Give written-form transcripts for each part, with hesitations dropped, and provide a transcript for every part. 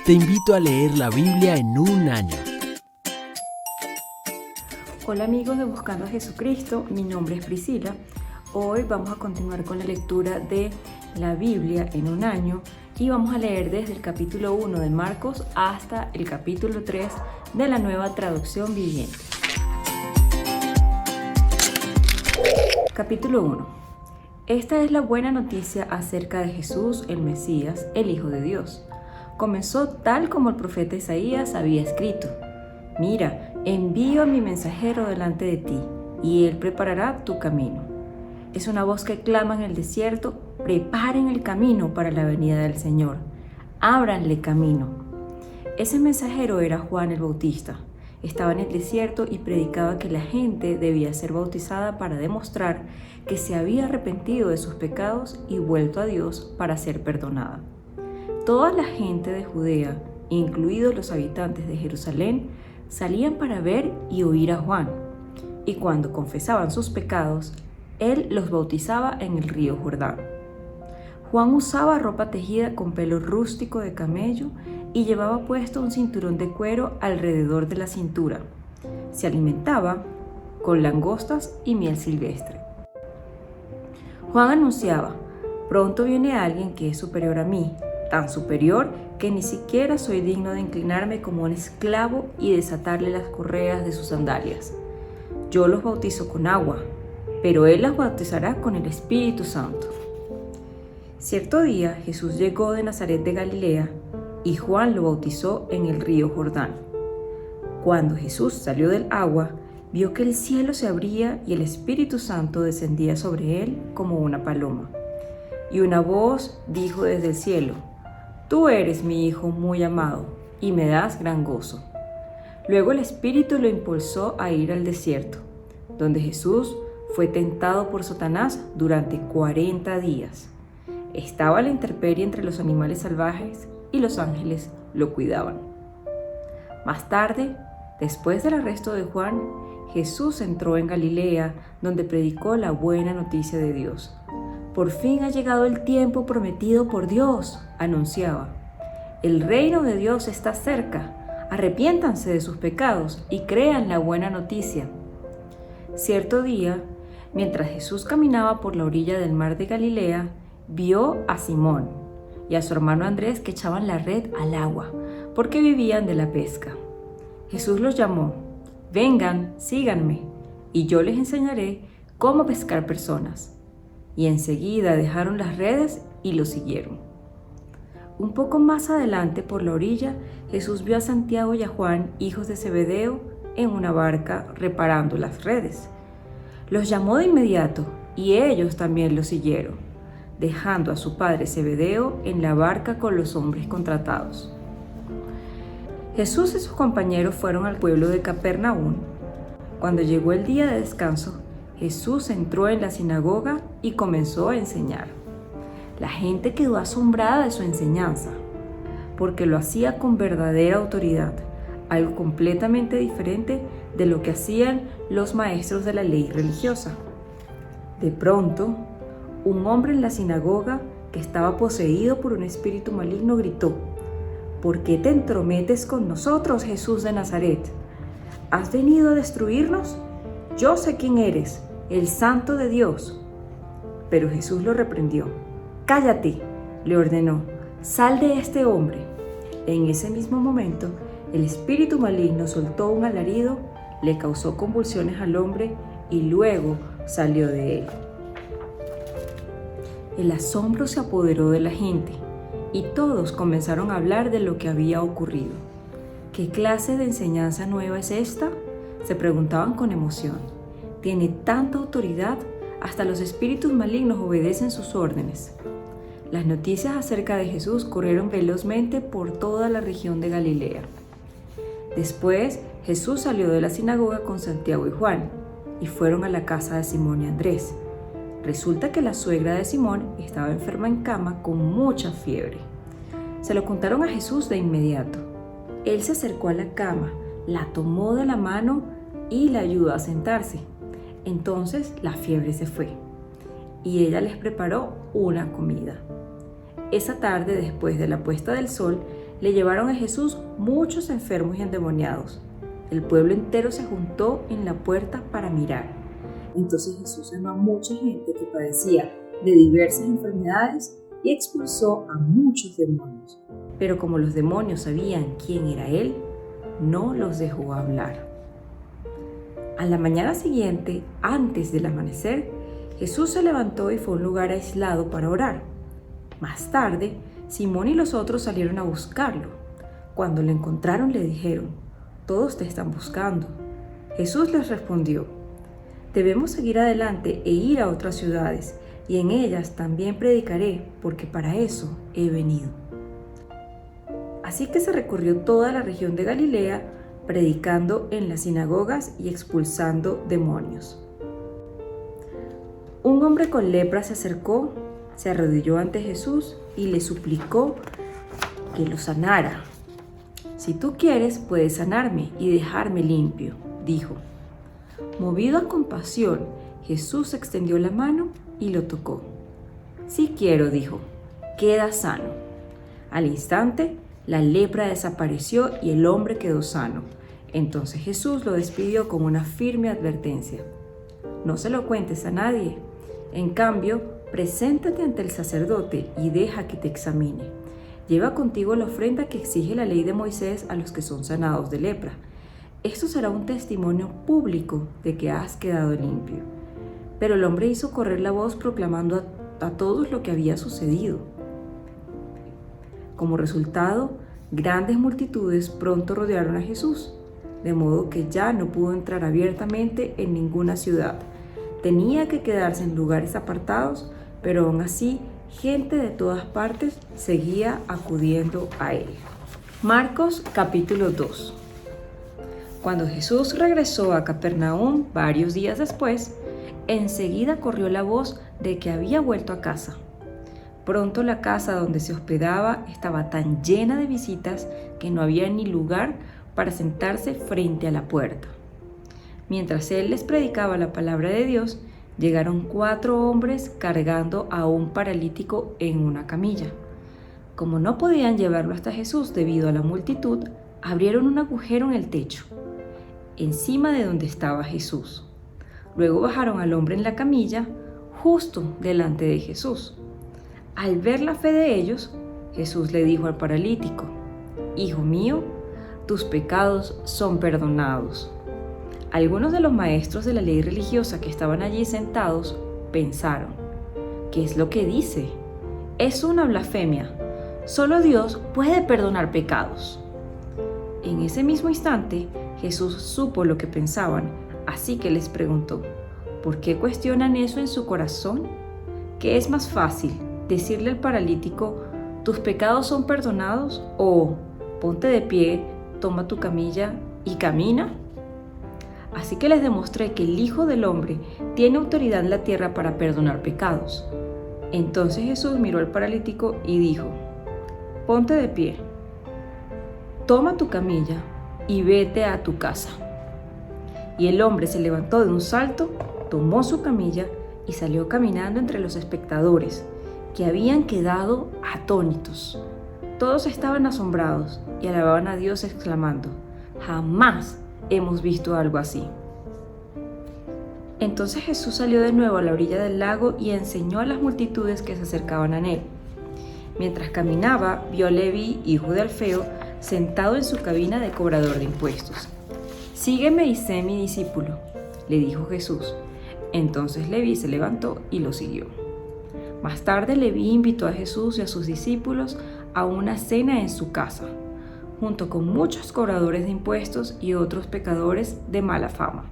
Te invito a leer la Biblia en un año. Hola amigos de Buscando a Jesucristo, mi nombre es Priscila. Hoy vamos a continuar con la lectura de la Biblia en un año y vamos a leer desde el capítulo 1 de Marcos hasta el capítulo 3 de la Nueva Traducción Viviente. Capítulo 1. Esta es la buena noticia acerca de Jesús, el Mesías, el Hijo de Dios. Comenzó tal como el profeta Isaías había escrito: Mira, envío a mi mensajero delante de ti, y él preparará tu camino. Es una voz que clama en el desierto: preparen el camino para la venida del Señor, ábranle camino. Ese mensajero era Juan el Bautista. Estaba en el desierto y predicaba que la gente debía ser bautizada para demostrar que se había arrepentido de sus pecados y vuelto a Dios para ser perdonada. Toda la gente de Judea, incluidos los habitantes de Jerusalén, salían para ver y oír a Juan, y cuando confesaban sus pecados, él los bautizaba en el río Jordán. Juan usaba ropa tejida con pelo rústico de camello y llevaba puesto un cinturón de cuero alrededor de la cintura. Se alimentaba con langostas y miel silvestre. Juan anunciaba: pronto viene alguien que es superior a mí, tan superior que ni siquiera soy digno de inclinarme como un esclavo y desatarle las correas de sus sandalias. Yo los bautizo con agua, pero él las bautizará con el Espíritu Santo. Cierto día Jesús llegó de Nazaret de Galilea y Juan lo bautizó en el río Jordán. Cuando Jesús salió del agua, vio que el cielo se abría y el Espíritu Santo descendía sobre él como una paloma. Y una voz dijo desde el cielo: Tú eres mi Hijo muy amado, y me das gran gozo. Luego el Espíritu lo impulsó a ir al desierto, donde Jesús fue tentado por Satanás durante 40 días. Estaba a la intemperie entre los animales salvajes y los ángeles lo cuidaban. Más tarde, después del arresto de Juan, Jesús entró en Galilea, donde predicó la buena noticia de Dios. Por fin ha llegado el tiempo prometido por Dios, anunciaba. El reino de Dios está cerca. Arrepiéntanse de sus pecados y crean la buena noticia. Cierto día, mientras Jesús caminaba por la orilla del mar de Galilea, vio a Simón y a su hermano Andrés que echaban la red al agua, porque vivían de la pesca. Jesús los llamó: Vengan, síganme, y yo les enseñaré cómo pescar personas. Y enseguida dejaron las redes y lo siguieron. Un poco más adelante, por la orilla, Jesús vio a Santiago y a Juan, hijos de Zebedeo, en una barca reparando las redes. Los llamó de inmediato y ellos también lo siguieron, dejando a su padre Zebedeo en la barca con los hombres contratados. Jesús y sus compañeros fueron al pueblo de Capernaum. Cuando llegó el día de descanso, Jesús entró en la sinagoga y comenzó a enseñar. La gente quedó asombrada de su enseñanza, porque lo hacía con verdadera autoridad, algo completamente diferente de lo que hacían los maestros de la ley religiosa. De pronto, un hombre en la sinagoga que estaba poseído por un espíritu maligno gritó: ¿Por qué te entrometes con nosotros, Jesús de Nazaret? ¿Has venido a destruirnos? Yo sé quién eres, el Santo de Dios. Pero Jesús lo reprendió. Cállate, le ordenó, sal de este hombre. En ese mismo momento, el espíritu maligno soltó un alarido, le causó convulsiones al hombre y luego salió de él. El asombro se apoderó de la gente y todos comenzaron a hablar de lo que había ocurrido. ¿Qué clase de enseñanza nueva es esta?, se preguntaban con emoción. Tiene tanta autoridad, hasta los espíritus malignos obedecen sus órdenes. Las noticias acerca de Jesús corrieron velozmente por toda la región de Galilea. Después, Jesús salió de la sinagoga con Santiago y Juan, y fueron a la casa de Simón y Andrés. Resulta que la suegra de Simón estaba enferma en cama con mucha fiebre. Se lo contaron a Jesús de inmediato. Él se acercó a la cama, la tomó de la mano y la ayudó a sentarse. Entonces la fiebre se fue y ella les preparó una comida. Esa tarde, después de la puesta del sol, le llevaron a Jesús muchos enfermos y endemoniados. El pueblo entero se juntó en la puerta para mirar. Entonces Jesús sanó a mucha gente que padecía de diversas enfermedades y expulsó a muchos demonios. Pero como los demonios sabían quién era Él, no los dejó hablar. A la mañana siguiente, antes del amanecer, Jesús se levantó y fue a un lugar aislado para orar. Más tarde, Simón y los otros salieron a buscarlo. Cuando lo encontraron, le dijeron: «Todos te están buscando». Jesús les respondió: «Debemos seguir adelante e ir a otras ciudades, y en ellas también predicaré, porque para eso he venido». Así que se recorrió toda la región de Galilea, predicando en las sinagogas y expulsando demonios. Un hombre con lepra se acercó, se arrodilló ante Jesús y le suplicó que lo sanara. «Si tú quieres, puedes sanarme y dejarme limpio», dijo. Movido a compasión, Jesús extendió la mano y lo tocó. «Sí quiero», dijo, «queda sano». Al instante, la lepra desapareció y el hombre quedó sano. Entonces Jesús lo despidió con una firme advertencia: «No se lo cuentes a nadie. En cambio, preséntate ante el sacerdote y deja que te examine. Lleva contigo la ofrenda que exige la ley de Moisés a los que son sanados de lepra. Esto será un testimonio público de que has quedado limpio». Pero el hombre hizo correr la voz proclamando a todos lo que había sucedido. Como resultado, grandes multitudes pronto rodearon a Jesús, de modo que ya no pudo entrar abiertamente en ninguna ciudad. Tenía que quedarse en lugares apartados, pero aún así, gente de todas partes seguía acudiendo a él. Marcos capítulo 2. Cuando Jesús regresó a Capernaum varios días después, enseguida corrió la voz de que había vuelto a casa. Pronto la casa donde se hospedaba estaba tan llena de visitas que no había ni lugar para sentarse frente a la puerta. Mientras él les predicaba la palabra de Dios, llegaron 4 hombres cargando a un paralítico en una camilla. Como no podían llevarlo hasta Jesús debido a la multitud, abrieron un agujero en el techo, encima de donde estaba Jesús. Luego bajaron al hombre en la camilla, justo delante de Jesús. Al ver la fe de ellos, Jesús le dijo al paralítico: «Hijo mío, tus pecados son perdonados». Algunos de los maestros de la ley religiosa que estaban allí sentados pensaron: «¿Qué es lo que dice? Es una blasfemia. Solo Dios puede perdonar pecados». En ese mismo instante, Jesús supo lo que pensaban, así que les preguntó: «¿Por qué cuestionan eso en su corazón? ¿Qué es más fácil, decirle al paralítico: tus pecados son perdonados, o ponte de pie, toma tu camilla y camina?» Así que les demostré que el Hijo del Hombre tiene autoridad en la tierra para perdonar pecados. Entonces Jesús miró al paralítico y dijo: «Ponte de pie, toma tu camilla y vete a tu casa». Y el hombre se levantó de un salto, tomó su camilla y salió caminando entre los espectadores, que habían quedado atónitos. Todos estaban asombrados y alababan a Dios exclamando: «Jamás hemos visto algo así». Entonces Jesús salió de nuevo a la orilla del lago y enseñó a las multitudes que se acercaban a él. Mientras caminaba, vio a Leví, hijo de Alfeo, sentado en su cabina de cobrador de impuestos. «Sígueme y sé mi discípulo», le dijo Jesús. Entonces Leví se levantó y lo siguió. Más tarde Leví invitó a Jesús y a sus discípulos a una cena en su casa, junto con muchos cobradores de impuestos y otros pecadores de mala fama.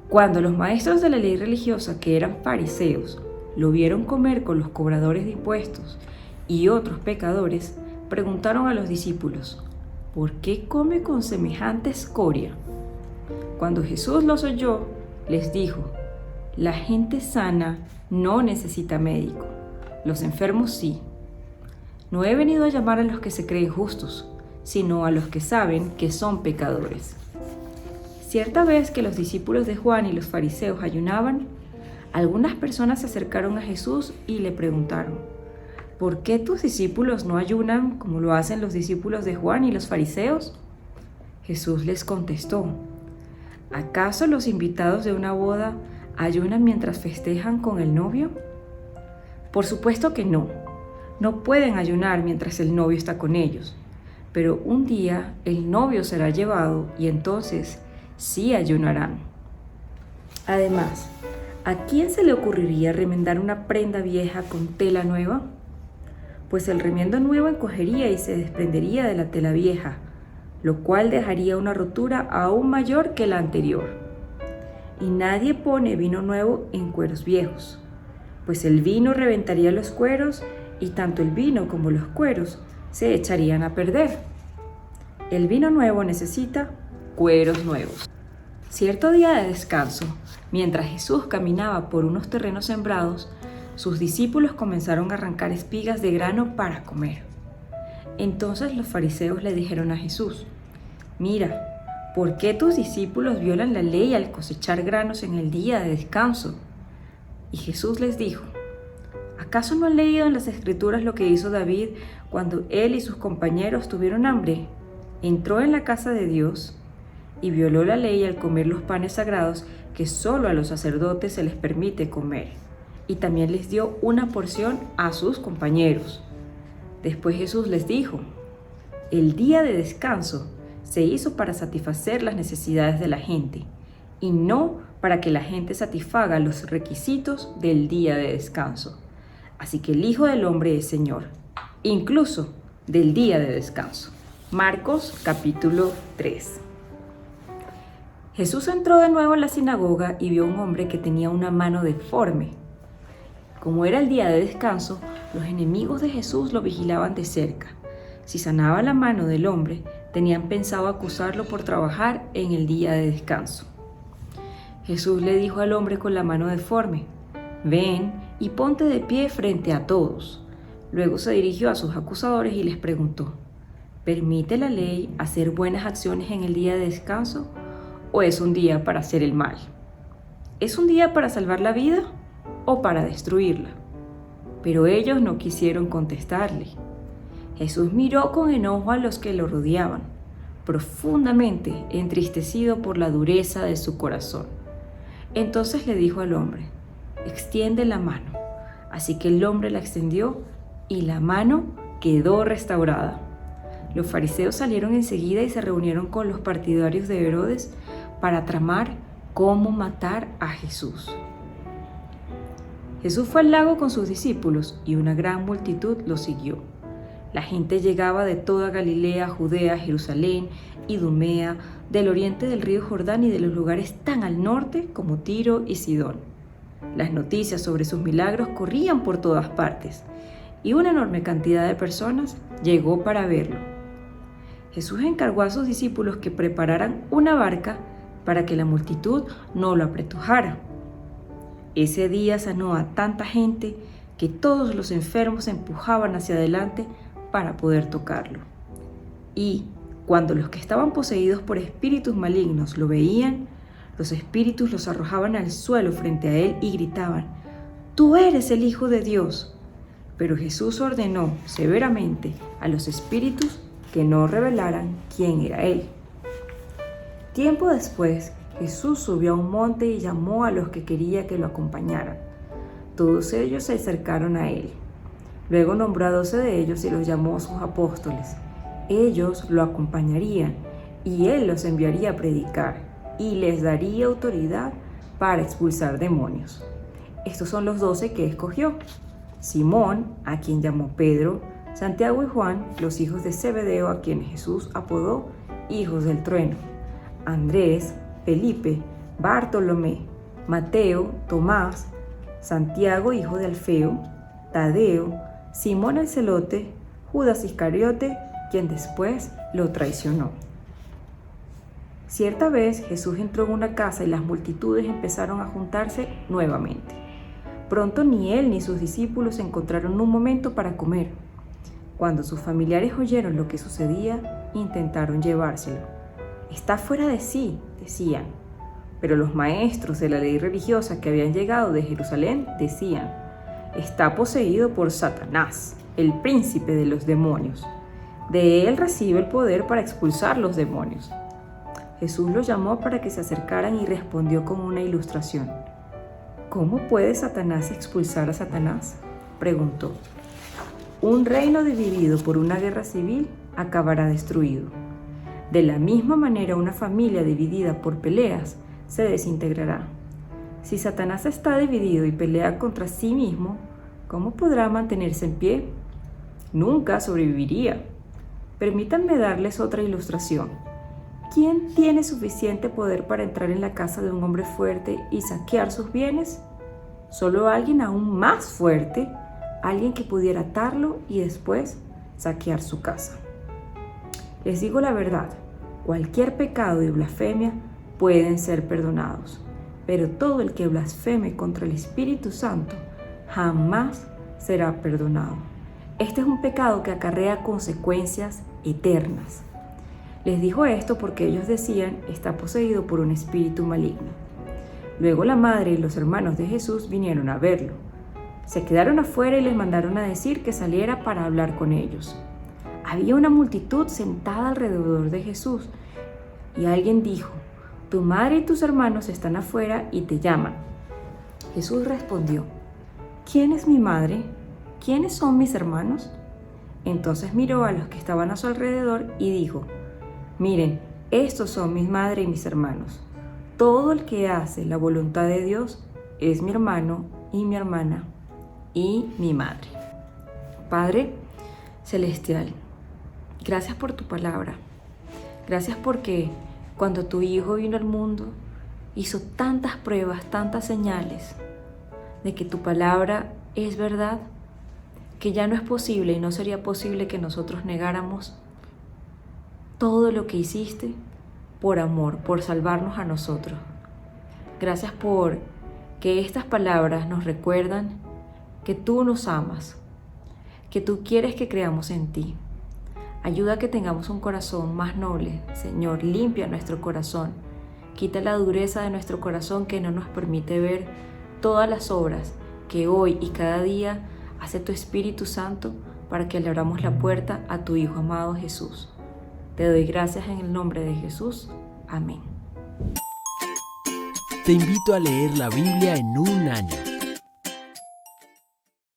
Cuando los maestros de la ley religiosa, que eran fariseos, lo vieron comer con los cobradores de impuestos y otros pecadores, preguntaron a los discípulos: «¿Por qué come con semejante escoria?». Cuando Jesús los oyó, les dijo: «La gente sana no necesita médico, los enfermos sí. No he venido a llamar a los que se creen justos, sino a los que saben que son pecadores». Cierta vez que los discípulos de Juan y los fariseos ayunaban, algunas personas se acercaron a Jesús y le preguntaron: ¿por qué tus discípulos no ayunan como lo hacen los discípulos de Juan y los fariseos? Jesús les contestó, ¿acaso los invitados de una boda ayunan mientras festejan con el novio? Por supuesto que no. No pueden ayunar mientras el novio está con ellos. Pero un día el novio será llevado y entonces sí ayunarán. Además, ¿a quién se le ocurriría remendar una prenda vieja con tela nueva? Pues el remiendo nuevo encogería y se desprendería de la tela vieja, lo cual dejaría una rotura aún mayor que la anterior. Y nadie pone vino nuevo en cueros viejos, pues el vino reventaría los cueros y tanto el vino como los cueros se echarían a perder. El vino nuevo necesita cueros nuevos. Cierto día de descanso, mientras Jesús caminaba por unos terrenos sembrados, sus discípulos comenzaron a arrancar espigas de grano para comer. Entonces los fariseos le dijeron a Jesús, «Mira, ¿por qué tus discípulos violan la ley al cosechar granos en el día de descanso?» Y Jesús les dijo, ¿acaso no han leído en las Escrituras lo que hizo David cuando él y sus compañeros tuvieron hambre? Entró en la casa de Dios y violó la ley al comer los panes sagrados que solo a los sacerdotes se les permite comer, y también les dio una porción a sus compañeros. Después Jesús les dijo, el día de descanso se hizo para satisfacer las necesidades de la gente, y no para que la gente satisfaga los requisitos del día de descanso. Así que el Hijo del Hombre es Señor, incluso del día de descanso. Marcos capítulo 3. Jesús entró de nuevo en la sinagoga y vio a un hombre que tenía una mano deforme. Como era el día de descanso, los enemigos de Jesús lo vigilaban de cerca. Si sanaba la mano del hombre, tenían pensado acusarlo por trabajar en el día de descanso. Jesús le dijo al hombre con la mano deforme, «Ven y ponte de pie frente a todos». Luego se dirigió a sus acusadores y les preguntó, ¿permite la ley hacer buenas acciones en el día de descanso o es un día para hacer el mal? ¿Es un día para salvar la vida o para destruirla? Pero ellos no quisieron contestarle. Jesús miró con enojo a los que lo rodeaban, profundamente entristecido por la dureza de su corazón. Entonces le dijo al hombre, «Extiende la mano». Así que el hombre la extendió y la mano quedó restaurada. Los fariseos salieron enseguida y se reunieron con los partidarios de Herodes para tramar cómo matar a Jesús. Jesús fue al lago con sus discípulos y una gran multitud lo siguió. La gente llegaba de toda Galilea, Judea, Jerusalén, Idumea, del oriente del río Jordán y de los lugares tan al norte como Tiro y Sidón. Las noticias sobre sus milagros corrían por todas partes y una enorme cantidad de personas llegó para verlo. Jesús encargó a sus discípulos que prepararan una barca para que la multitud no lo apretujara. Ese día sanó a tanta gente que todos los enfermos se empujaban hacia adelante para poder tocarlo. Y cuando los que estaban poseídos por espíritus malignos lo veían, los espíritus los arrojaban al suelo frente a él y gritaban, «Tú eres el Hijo de Dios». Pero Jesús ordenó severamente a los espíritus que no revelaran quién era él. Tiempo después, Jesús subió a un monte y llamó a los que quería que lo acompañaran. Todos ellos se acercaron a él. Luego nombró a 12 de ellos y los llamó sus apóstoles. Ellos lo acompañarían y él los enviaría a predicar y les daría autoridad para expulsar demonios. Estos son los 12 que escogió: Simón, a quien llamó Pedro, Santiago y Juan, los hijos de Zebedeo, a quienes Jesús apodó hijos del trueno, Andrés, Felipe, Bartolomé, Mateo, Tomás, Santiago, hijo de Alfeo, Tadeo, Simón el celote, Judas Iscariote, quien después lo traicionó. Cierta vez Jesús entró en una casa y las multitudes empezaron a juntarse nuevamente. Pronto ni él ni sus discípulos encontraron un momento para comer. Cuando sus familiares oyeron lo que sucedía, intentaron llevárselo. «Está fuera de sí», decían. Pero los maestros de la ley religiosa que habían llegado de Jerusalén decían: «Está poseído por Satanás». el príncipe de los demonios. De él recibe el poder para expulsar los demonios. Jesús los llamó para que se acercaran y respondió con una ilustración. ¿Cómo puede Satanás expulsar a Satanás?, preguntó. Un reino dividido por una guerra civil acabará destruido. De la misma manera, una familia dividida por peleas se desintegrará. Si Satanás está dividido y pelea contra sí mismo, ¿cómo podrá mantenerse en pie? Nunca sobreviviría. Permítanme darles otra ilustración. ¿Quién tiene suficiente poder para entrar en la casa de un hombre fuerte y saquear sus bienes? Solo alguien aún más fuerte, alguien que pudiera atarlo y después saquear su casa. Les digo la verdad, cualquier pecado y blasfemia pueden ser perdonados, pero todo el que blasfeme contra el Espíritu Santo jamás será perdonado. Este es un pecado que acarrea consecuencias eternas. Les dijo esto porque ellos decían: está poseído por un espíritu maligno. Luego la madre y los hermanos de Jesús vinieron a verlo. Se quedaron afuera y les mandaron a decir que saliera para hablar con ellos. Había una multitud sentada alrededor de Jesús y alguien dijo: tu madre y tus hermanos están afuera y te llaman. Jesús respondió: ¿quién es mi madre? ¿Quiénes son mis hermanos? Entonces miró a los que estaban a su alrededor y dijo: miren, estos son mi madre y mis hermanos. Todo el que hace la voluntad de Dios es mi hermano y mi hermana y mi madre. Padre celestial, gracias por tu palabra. Gracias porque cuando tu Hijo vino al mundo, hizo tantas pruebas, tantas señales de que tu palabra es verdad, que ya no es posible y no sería posible que nosotros negáramos todo lo que hiciste por amor, por salvarnos a nosotros. Gracias por que estas palabras nos recuerdan que tú nos amas, que tú quieres que creamos en ti. Ayuda a que tengamos un corazón más noble, Señor. Limpia nuestro corazón. Quita la dureza de nuestro corazón que no nos permite ver todas las obras que hoy y cada día hace tu Espíritu Santo para que le abramos la puerta a tu Hijo amado Jesús. Te doy gracias en el nombre de Jesús. Amén. Te invito a leer la Biblia en un año.